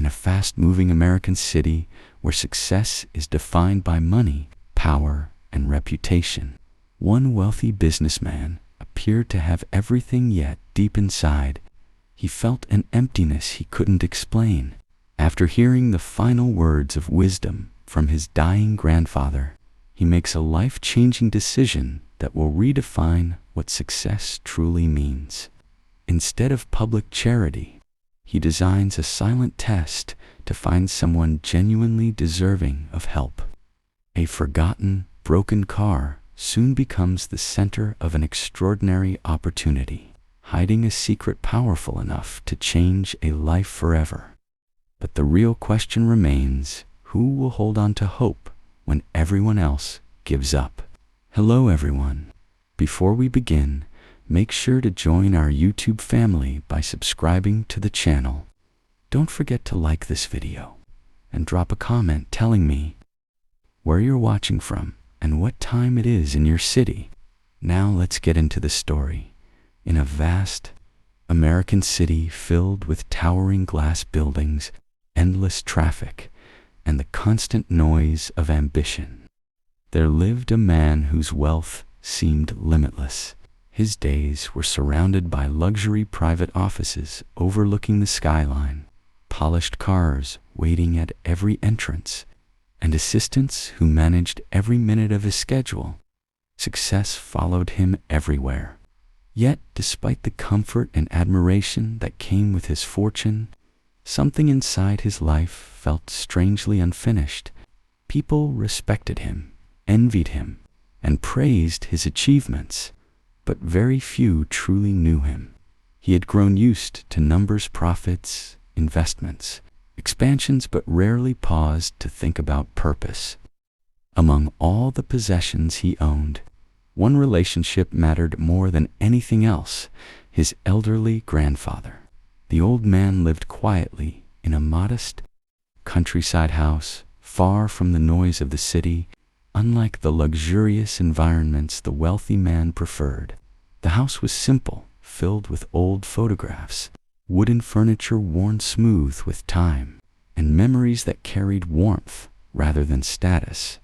in a fast-moving American city where success is defined by money, power, and reputation. One wealthy businessman appeared to have everything, yet deep inside, he felt an emptiness he couldn't explain. After hearing the final words of wisdom from his dying grandfather, he makes a life-changing decision that will redefine what success truly means. Instead of public charity, he designs a silent test to find someone genuinely deserving of help. A forgotten, broken car soon becomes the center of an extraordinary opportunity, hiding a secret powerful enough to change a life forever. But the real question remains, who will hold on to hope when everyone else gives up? Hello everyone. Before we begin, make sure to join our YouTube family by subscribing to the channel. Don't forget to like this video and drop a comment telling me where you're watching from and what time it is in your city. Now let's get into the story. In a vast American city filled with towering glass buildings, endless traffic, and the constant noise of ambition, there lived a man whose wealth seemed limitless. His days were surrounded by luxury private offices overlooking the skyline, polished cars waiting at every entrance, and assistants who managed every minute of his schedule. Success followed him everywhere. Yet, despite the comfort and admiration that came with his fortune, something inside his life felt strangely unfinished. People respected him, envied him, and praised his achievements, but very few truly knew him. He had grown used to numbers, profits, investments, expansions, but rarely paused to think about purpose. Among all the possessions he owned, one relationship mattered more than anything else: his elderly grandfather. The old man lived quietly in a modest countryside house, far from the noise of the city. Unlike the luxurious environments the wealthy man preferred, the house was simple, filled with old photographs, wooden furniture worn smooth with time, and memories that carried warmth rather than status.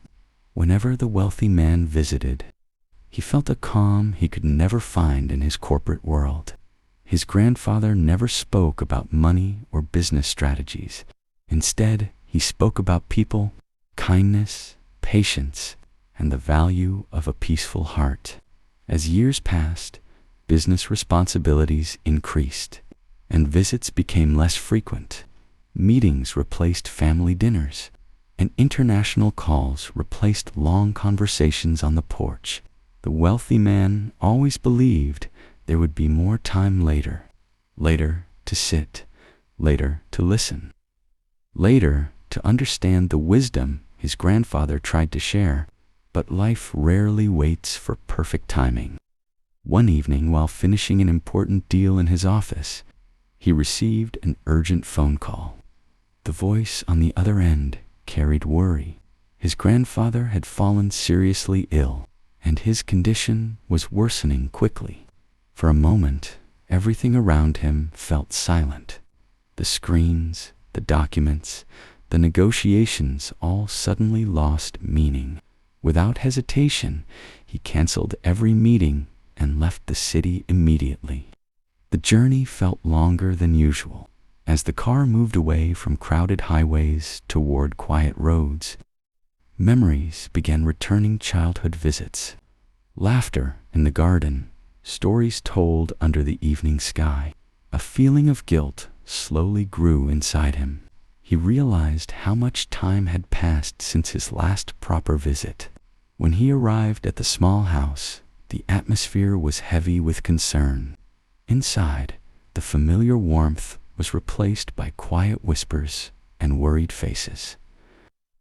Whenever the wealthy man visited, he felt a calm he could never find in his corporate world. His grandfather never spoke about money or business strategies. Instead, he spoke about people, kindness, patience, and the value of a peaceful heart. As years passed, business responsibilities increased, and visits became less frequent. Meetings replaced family dinners, and international calls replaced long conversations on the porch. The wealthy man always believed there would be more time later. Later to sit, later to listen, later to understand the wisdom his grandfather tried to share. But life rarely waits for perfect timing. One evening, while finishing an important deal in his office, he received an urgent phone call. The voice on the other end carried worry. His grandfather had fallen seriously ill, and his condition was worsening quickly. For a moment, everything around him felt silent. The screens, the documents, the negotiations all suddenly lost meaning. Without hesitation, he canceled every meeting and left the city immediately. The journey felt longer than usual. As the car moved away from crowded highways toward quiet roads, memories began returning: childhood visits, laughter in the garden, stories told under the evening sky. A feeling of guilt slowly grew inside him. He realized how much time had passed since his last proper visit. When he arrived at the small house, the atmosphere was heavy with concern. Inside, the familiar warmth was replaced by quiet whispers and worried faces.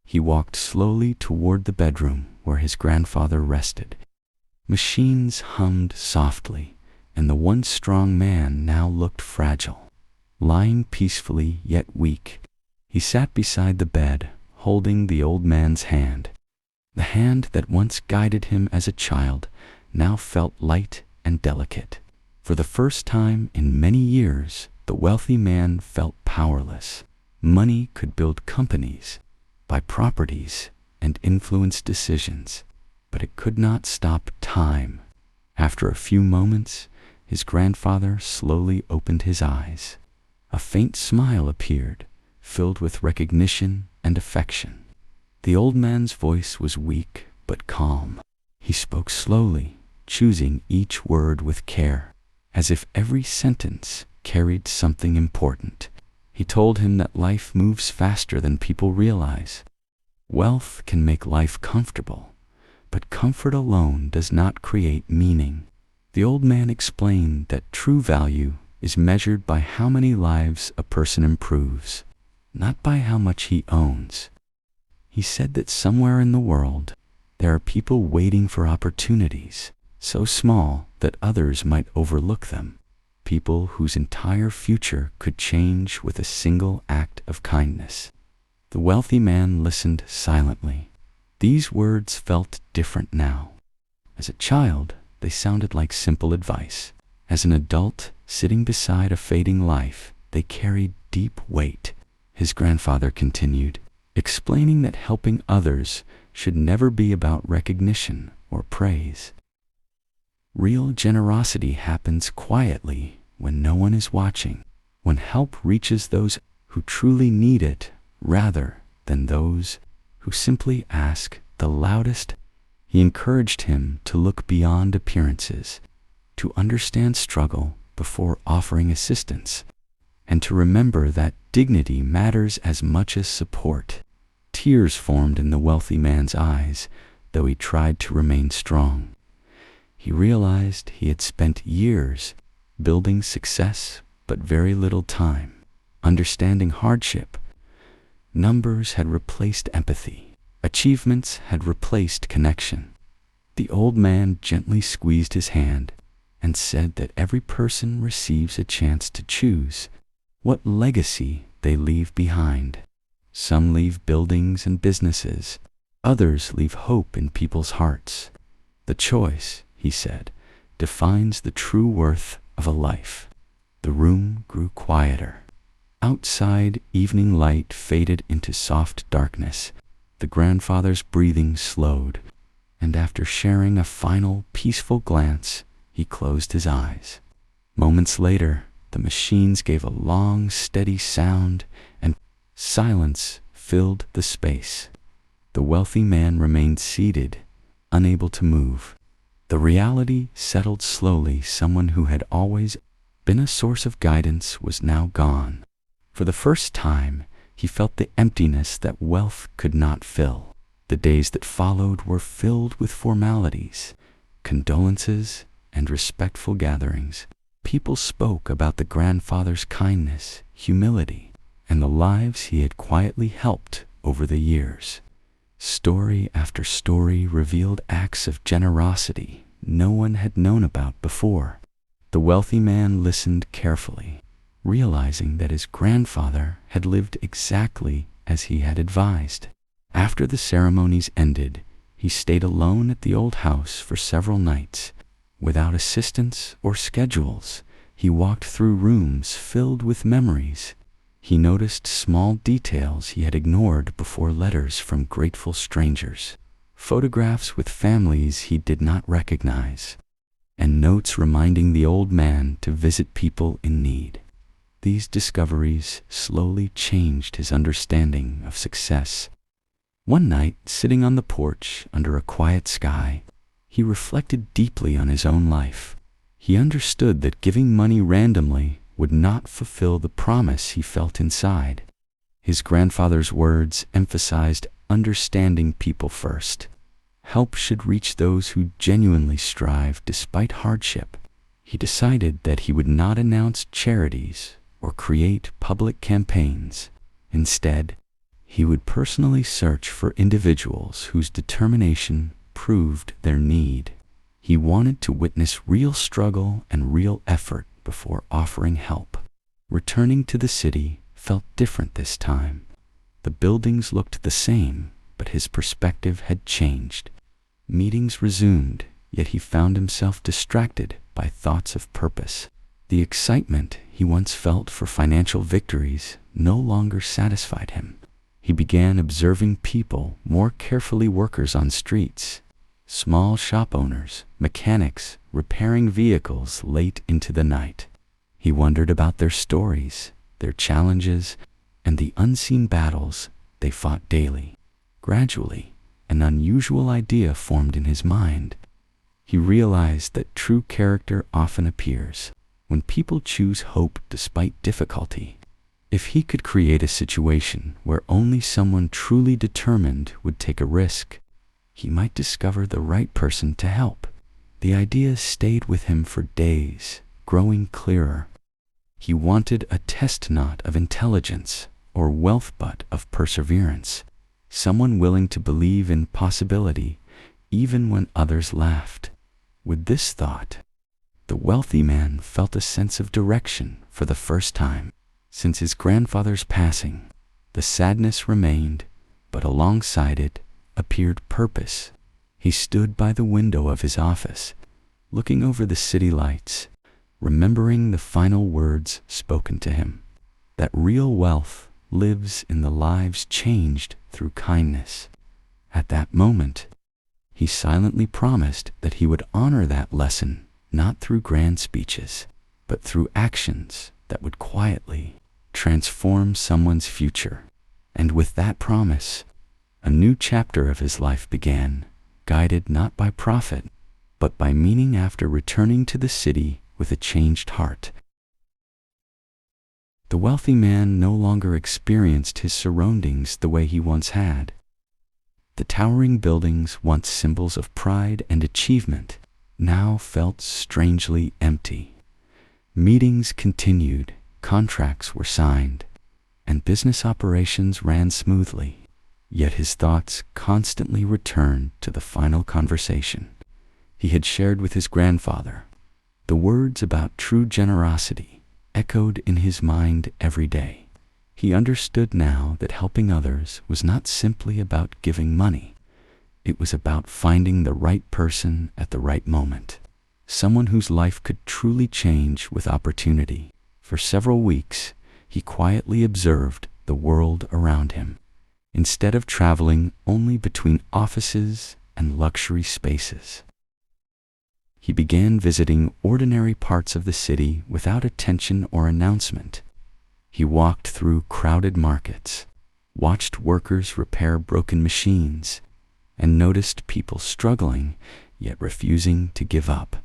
He walked slowly toward the bedroom where his grandfather rested. Machines hummed softly, and the once strong man now looked fragile. Lying peacefully yet weak, he sat beside the bed, holding the old man's hand. The hand that once guided him as a child now felt light and delicate. For the first time in many years, the wealthy man felt powerless. Money could build companies, buy properties, and influence decisions, but it could not stop time. After a few moments, his grandfather slowly opened his eyes. A faint smile appeared, filled with recognition and affection. The old man's voice was weak but calm. He spoke slowly, choosing each word with care, as if every sentence carried something important. He told him that life moves faster than people realize. Wealth can make life comfortable, but comfort alone does not create meaning. The old man explained that true value is measured by how many lives a person improves, not by how much he owns. He said that somewhere in the world, there are people waiting for opportunities, so small that others might overlook them. People whose entire future could change with a single act of kindness. The wealthy man listened silently. These words felt different now. As a child, they sounded like simple advice. As an adult, sitting beside a fading life, they carried deep weight. His grandfather continued, explaining that helping others should never be about recognition or praise. Real generosity happens quietly when no one is watching, when help reaches those who truly need it rather than those who simply ask the loudest. He encouraged him to look beyond appearances, to understand struggle before offering assistance, and to remember that dignity matters as much as support. Tears formed in the wealthy man's eyes, though he tried to remain strong. He realized he had spent years building success but very little time understanding hardship. Numbers had replaced empathy. Achievements had replaced connection. The old man gently squeezed his hand and said that every person receives a chance to choose what legacy they leave behind. Some leave buildings and businesses. Others leave hope in people's hearts. The choice, he said, defines the true worth of a life. The room grew quieter. Outside, evening light faded into soft darkness. The grandfather's breathing slowed, and after sharing a final, peaceful glance, he closed his eyes. Moments later, the machines gave a long, steady sound, and silence filled the space. The wealthy man remained seated, unable to move. The reality settled slowly. Someone who had always been a source of guidance was now gone. For the first time, he felt the emptiness that wealth could not fill. The days that followed were filled with formalities, condolences, and respectful gatherings. People spoke about the grandfather's kindness, humility, and the lives he had quietly helped over the years. Story after story revealed acts of generosity no one had known about before. The wealthy man listened carefully, realizing that his grandfather had lived exactly as he had advised. After the ceremonies ended, he stayed alone at the old house for several nights. Without assistance or schedules, he walked through rooms filled with memories. He noticed small details he had ignored before: letters from grateful strangers, photographs with families he did not recognize, and notes reminding the old man to visit people in need. These discoveries slowly changed his understanding of success. One night, sitting on the porch under a quiet sky, he reflected deeply on his own life. He understood that giving money randomly would not fulfill the promise he felt inside. His grandfather's words emphasized understanding people first. Help should reach those who genuinely strive despite hardship. He decided that he would not announce charities or create public campaigns. Instead, he would personally search for individuals whose determination proved their need. He wanted to witness real struggle and real effort before offering help. Returning to the city felt different this time. The buildings looked the same, but his perspective had changed. Meetings resumed, yet he found himself distracted by thoughts of purpose. The excitement he once felt for financial victories no longer satisfied him. He began observing people more carefully: workers on streets, small shop owners, mechanics repairing vehicles late into the night. He wondered about their stories, their challenges, and the unseen battles they fought daily. Gradually, an unusual idea formed in his mind. He realized that true character often appears when people choose hope despite difficulty. If he could create a situation where only someone truly determined would take a risk, he might discover the right person to help. The idea stayed with him for days, growing clearer. He wanted a test not of intelligence or wealth but of perseverance, someone willing to believe in possibility even when others laughed. With this thought, the wealthy man felt a sense of direction for the first time. Since his grandfather's passing, the sadness remained, but alongside it appeared purpose. He stood by the window of his office, looking over the city lights, remembering the final words spoken to him, that real wealth lives in the lives changed through kindness. At that moment, he silently promised that he would honor that lesson, not through grand speeches, but through actions that would quietly transform someone's future. And with that promise, a new chapter of his life began, guided not by profit, but by meaning. After returning to the city with a changed heart, the wealthy man no longer experienced his surroundings the way he once had. The towering buildings, once symbols of pride and achievement, now felt strangely empty. Meetings continued, contracts were signed, and business operations ran smoothly. Yet his thoughts constantly returned to the final conversation he had shared with his grandfather. The words about true generosity echoed in his mind every day. He understood now that helping others was not simply about giving money. It was about finding the right person at the right moment, someone whose life could truly change with opportunity. For several weeks, he quietly observed the world around him. Instead of traveling only between offices and luxury spaces, he began visiting ordinary parts of the city without attention or announcement. He walked through crowded markets, watched workers repair broken machines, and noticed people struggling yet refusing to give up.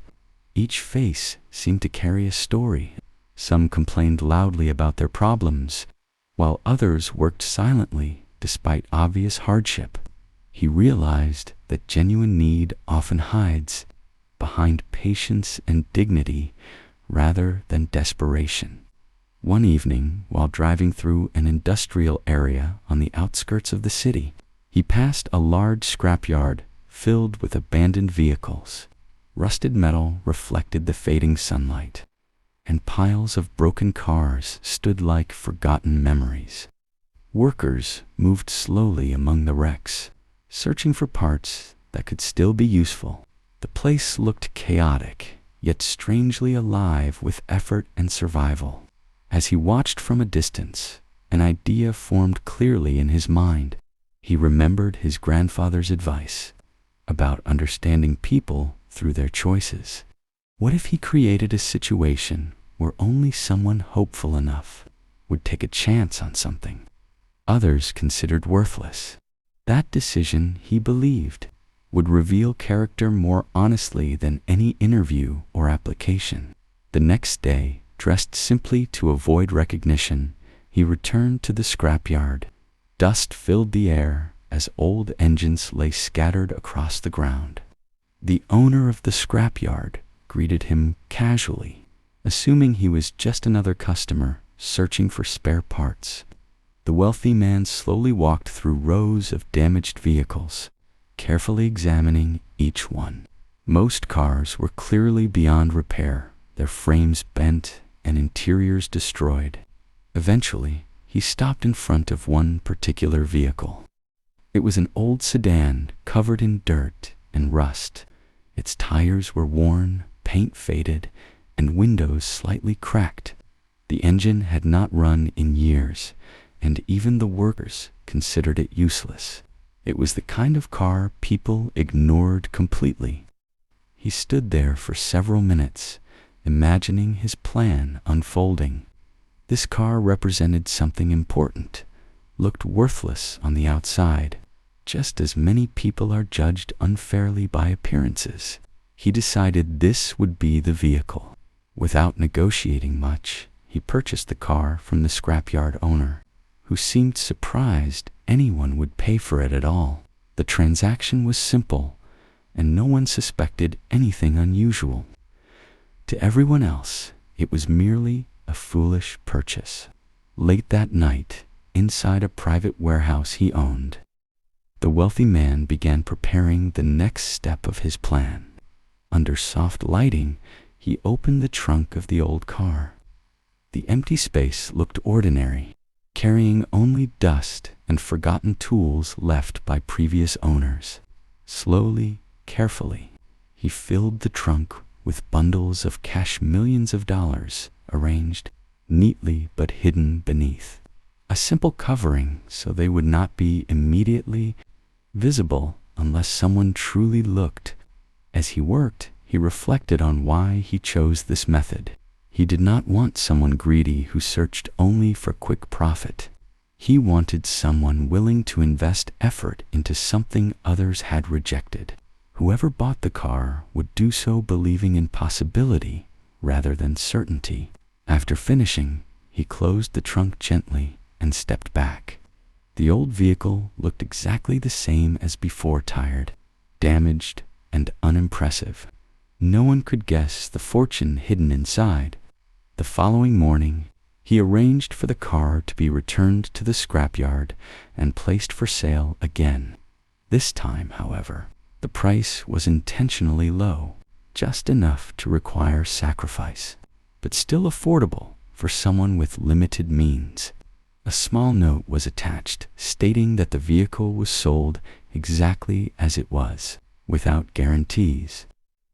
Each face seemed to carry a story. Some complained loudly about their problems, while others worked silently despite obvious hardship. He realized that genuine need often hides behind patience and dignity rather than desperation. One evening, while driving through an industrial area on the outskirts of the city, he passed a large scrapyard filled with abandoned vehicles. Rusted metal reflected the fading sunlight, and piles of broken cars stood like forgotten memories. Workers moved slowly among the wrecks, searching for parts that could still be useful. The place looked chaotic, yet strangely alive with effort and survival. As he watched from a distance, an idea formed clearly in his mind. He remembered his grandfather's advice about understanding people through their choices. What if he created a situation where only someone hopeful enough would take a chance on something others considered worthless? That decision, he believed, would reveal character more honestly than any interview or application. The next day, dressed simply to avoid recognition, he returned to the scrapyard. Dust filled the air as old engines lay scattered across the ground. The owner of the scrapyard greeted him casually, assuming he was just another customer searching for spare parts. The wealthy man slowly walked through rows of damaged vehicles, carefully examining each one. Most cars were clearly beyond repair, their frames bent and interiors destroyed. Eventually, he stopped in front of one particular vehicle. It was an old sedan covered in dirt and rust. Its tires were worn, paint faded, and windows slightly cracked. The engine had not run in years, and even the workers considered it useless. It was the kind of car people ignored completely. He stood there for several minutes, imagining his plan unfolding. This car represented something important, looked worthless on the outside, just as many people are judged unfairly by appearances. He decided this would be the vehicle. Without negotiating much, he purchased the car from the scrapyard owner, who seemed surprised anyone would pay for it at all. The transaction was simple, and no one suspected anything unusual. To everyone else, it was merely a foolish purchase. Late that night, inside a private warehouse he owned, the wealthy man began preparing the next step of his plan. Under soft lighting, he opened the trunk of the old car. The empty space looked ordinary, carrying only dust and forgotten tools left by previous owners. Slowly, carefully, he filled the trunk with bundles of cash, millions of dollars, arranged neatly but hidden beneath. A simple covering so they would not be immediately visible unless someone truly looked. As he worked, he reflected on why he chose this method. He did not want someone greedy who searched only for quick profit. He wanted someone willing to invest effort into something others had rejected. Whoever bought the car would do so believing in possibility rather than certainty. After finishing, he closed the trunk gently and stepped back. The old vehicle looked exactly the same as before, tired, damaged, and unimpressive. No one could guess the fortune hidden inside. The following morning, he arranged for the car to be returned to the scrapyard and placed for sale again. This time, however, the price was intentionally low, just enough to require sacrifice, but still affordable for someone with limited means. A small note was attached stating that the vehicle was sold exactly as it was, without guarantees.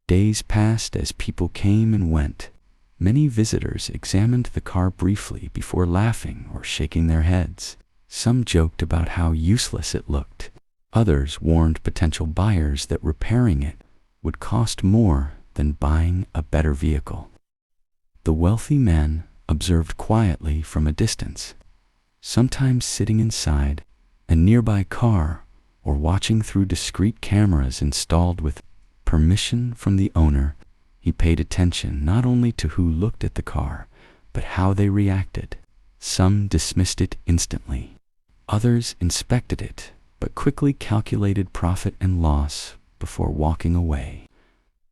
Days passed as people came and went. Many visitors examined the car briefly before laughing or shaking their heads. Some joked about how useless it looked. Others warned potential buyers that repairing it would cost more than buying a better vehicle. The wealthy man observed quietly from a distance, sometimes sitting inside a nearby car or watching through discreet cameras installed with permission from the owner. He paid attention not only to who looked at the car, but how they reacted. Some dismissed it instantly. Others inspected it, but quickly calculated profit and loss before walking away.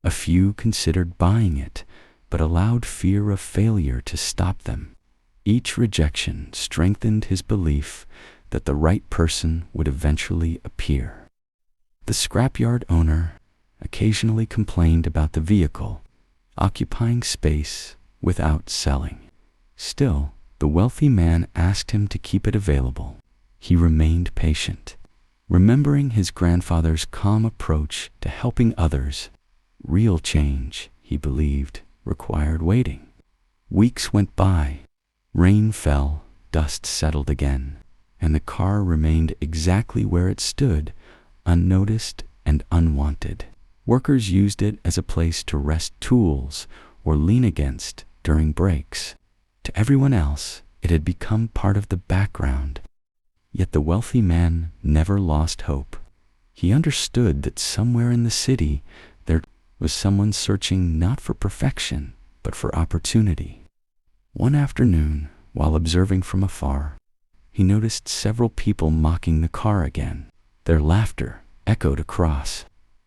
A few considered buying it, but allowed fear of failure to stop them. Each rejection strengthened his belief that the right person would eventually appear. The scrapyard owner occasionally complained about the vehicle occupying space without selling. Still, the wealthy man asked him to keep it available. He remained patient, remembering his grandfather's calm approach to helping others. Real change, he believed, required waiting. Weeks went by. Rain fell, dust settled again, and the car remained exactly where it stood, unnoticed and unwanted. Workers used it as a place to rest tools or lean against during breaks. To everyone else, it had become part of the background. Yet the wealthy man never lost hope. He understood that somewhere in the city there was someone searching not for perfection, but for opportunity. One afternoon, while observing from afar, he noticed several people mocking the car again. Their laughter echoed across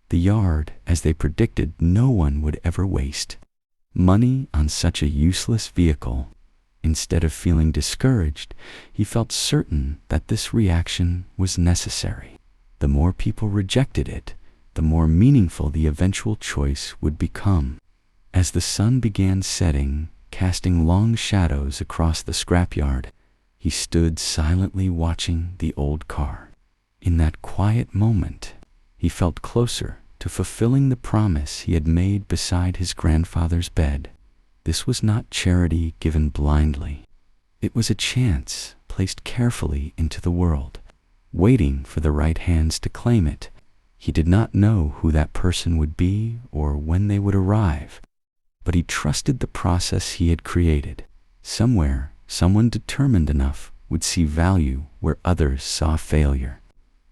the yard as they predicted no one would ever waste money on such a useless vehicle. Instead of feeling discouraged, he felt certain that this reaction was necessary. The more people rejected it, the more meaningful the eventual choice would become. As the sun began setting, casting long shadows across the scrapyard, he stood silently watching the old car. In that quiet moment, he felt closer to fulfilling the promise he had made beside his grandfather's bed. This was not charity given blindly. It was a chance placed carefully into the world, waiting for the right hands to claim it. He did not know who that person would be or when they would arrive, but he trusted the process he had created. Somewhere, someone determined enough would see value where others saw failure.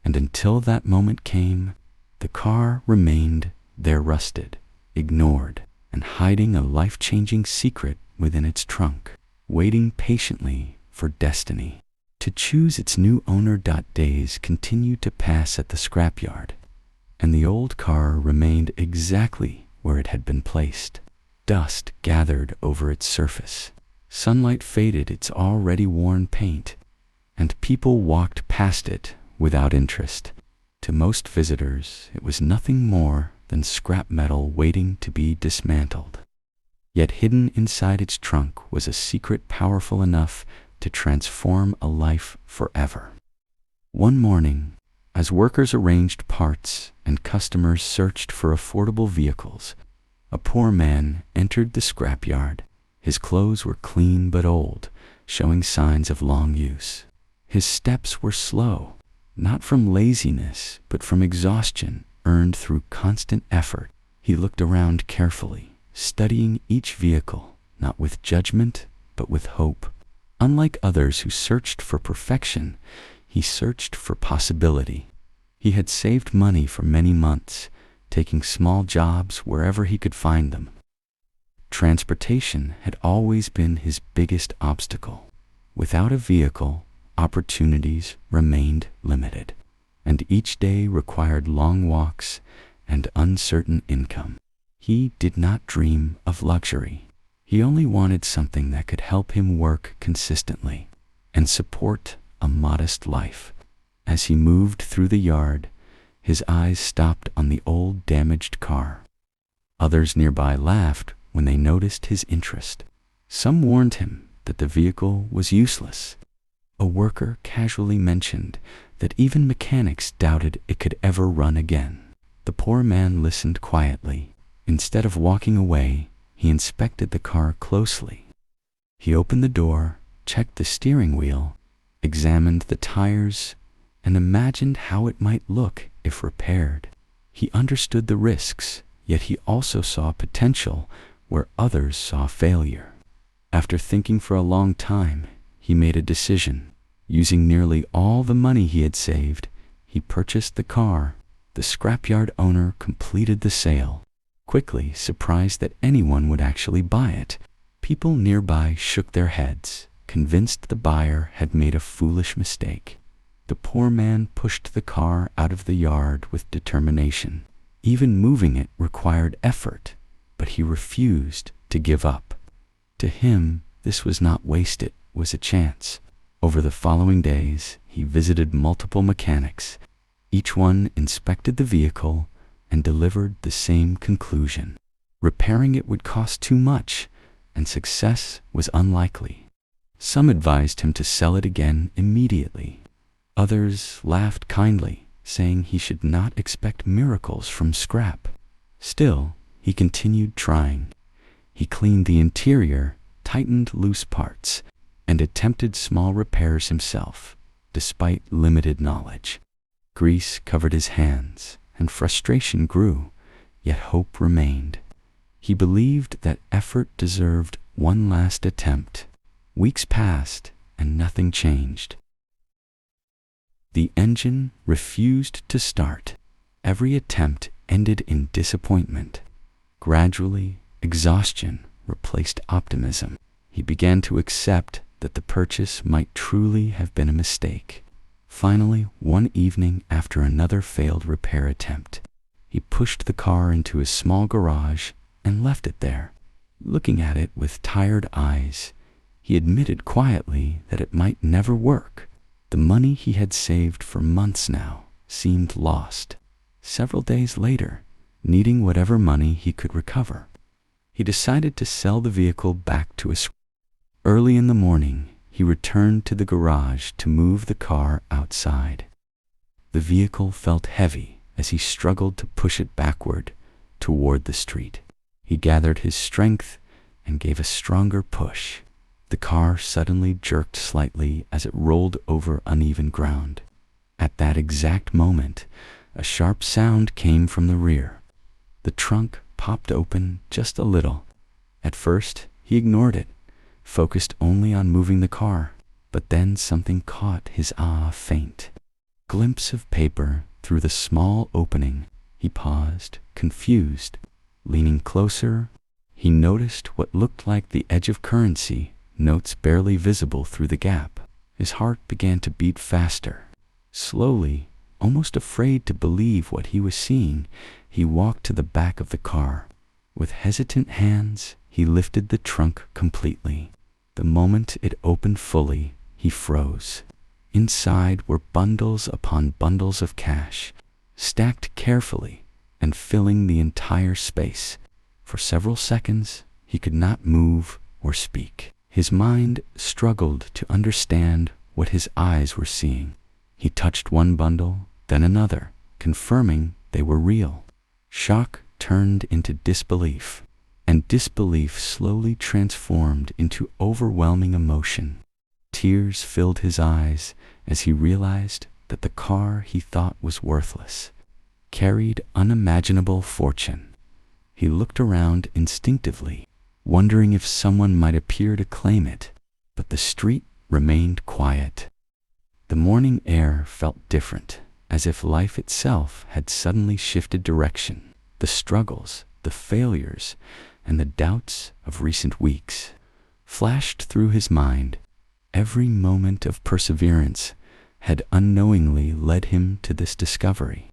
And until that moment came, the car remained there, rusted, ignored, and hiding a life-changing secret within its trunk, waiting patiently for destiny to choose its new owner. Days continued to pass at the scrapyard, and the old car remained exactly where it had been placed. Dust gathered over its surface. Sunlight faded its already worn paint, and people walked past it without interest. To most visitors, it was nothing more than scrap metal waiting to be dismantled. Yet hidden inside its trunk was a secret powerful enough to transform a life forever. One morning, as workers arranged parts and customers searched for affordable vehicles, a poor man entered the scrapyard. His clothes were clean but old, showing signs of long use. His steps were slow, not from laziness, but from exhaustion earned through constant effort. He looked around carefully, studying each vehicle, not with judgment, but with hope. Unlike others who searched for perfection, he searched for possibility. He had saved money for many months, taking small jobs wherever he could find them. Transportation had always been his biggest obstacle. Without a vehicle, opportunities remained limited, and each day required long walks and uncertain income. He did not dream of luxury. He only wanted something that could help him work consistently and support a modest life. As he moved through the yard, his eyes stopped on the old damaged car. Others nearby laughed when they noticed his interest. Some warned him that the vehicle was useless. A worker casually mentioned that even mechanics doubted it could ever run again. The poor man listened quietly. Instead of walking away, he inspected the car closely. He opened the door, checked the steering wheel, examined the tires, and imagined how it might look if repaired. He understood the risks, yet he also saw potential where others saw failure. After thinking for a long time, he made a decision. Using nearly all the money he had saved, he purchased the car. The scrapyard owner completed the sale, quickly surprised that anyone would actually buy it. People nearby shook their heads, convinced the buyer had made a foolish mistake. The poor man pushed the car out of the yard with determination. Even moving it required effort, but he refused to give up. To him, this was not waste, it was a chance. Over the following days, he visited multiple mechanics. Each one inspected the vehicle and delivered the same conclusion. Repairing it would cost too much, and success was unlikely. Some advised him to sell it again immediately. Others laughed kindly, saying he should not expect miracles from scrap. Still, he continued trying. He cleaned the interior, tightened loose parts, and attempted small repairs himself, despite limited knowledge. Grease covered his hands, and frustration grew, yet hope remained. He believed that effort deserved one last attempt. Weeks passed, and nothing changed. The engine refused to start. Every attempt ended in disappointment. Gradually, exhaustion replaced optimism. He began to accept that the purchase might truly have been a mistake. Finally, one evening after another failed repair attempt, he pushed the car into a small garage and left it there. Looking at it with tired eyes, he admitted quietly that it might never work. The money he had saved for months now seemed lost. Several days later, needing whatever money he could recover, he decided to sell the vehicle back to a scrapyard. Early in the morning, he returned to the garage to move the car outside. The vehicle felt heavy as he struggled to push it backward toward the street. He gathered his strength and gave a stronger push. The car suddenly jerked slightly as it rolled over uneven ground. At that exact moment, a sharp sound came from the rear. The trunk popped open just a little. At first, he ignored it, focused only on moving the car. But then something caught his eye, a faint glimpse of paper through the small opening. He paused, confused. Leaning closer, he noticed what looked like the edge of currency, notes barely visible through the gap. His heart began to beat faster. Slowly, almost afraid to believe what he was seeing, he walked to the back of the car. With hesitant hands, he lifted the trunk completely. The moment it opened fully, he froze. Inside were bundles upon bundles of cash, stacked carefully and filling the entire space. For several seconds, he could not move or speak. His mind struggled to understand what his eyes were seeing. He touched one bundle, then another, confirming they were real. Shock turned into disbelief, and disbelief slowly transformed into overwhelming emotion. Tears filled his eyes as he realized that the car he thought was worthless carried unimaginable fortune. He looked around instinctively, wondering if someone might appear to claim it, but the street remained quiet. The morning air felt different, as if life itself had suddenly shifted direction. The struggles, the failures, and the doubts of recent weeks flashed through his mind. Every moment of perseverance had unknowingly led him to this discovery.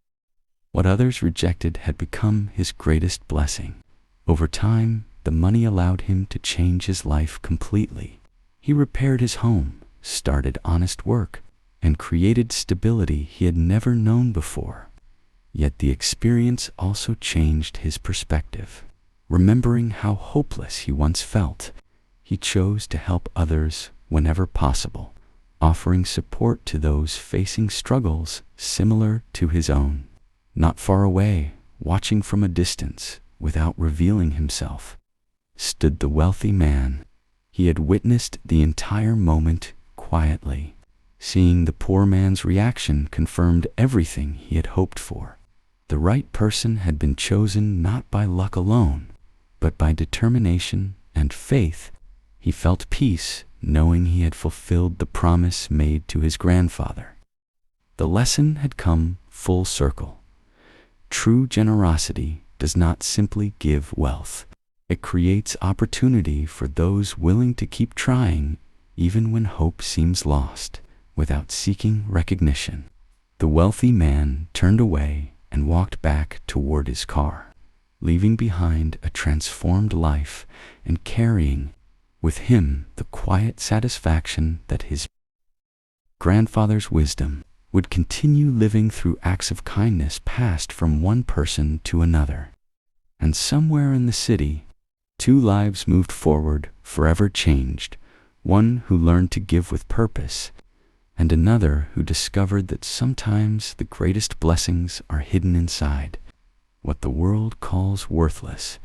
What others rejected had become his greatest blessing. Over time, the money allowed him to change his life completely. He repaired his home, started honest work, and created stability he had never known before. Yet the experience also changed his perspective. Remembering how hopeless he once felt, he chose to help others whenever possible, offering support to those facing struggles similar to his own. Not far away, watching from a distance without revealing himself, stood the wealthy man. He had witnessed the entire moment quietly. Seeing the poor man's reaction confirmed everything he had hoped for. The right person had been chosen not by luck alone, but by determination and faith. He felt peace knowing he had fulfilled the promise made to his grandfather. The lesson had come full circle. True generosity does not simply give wealth. It creates opportunity for those willing to keep trying, even when hope seems lost, without seeking recognition. The wealthy man turned away and walked back toward his car, leaving behind a transformed life and carrying with him the quiet satisfaction that his grandfather's wisdom would continue living through acts of kindness passed from one person to another. And somewhere in the city, two lives moved forward, forever changed, one who learned to give with purpose, and another who discovered that sometimes the greatest blessings are hidden inside. What the world calls worthless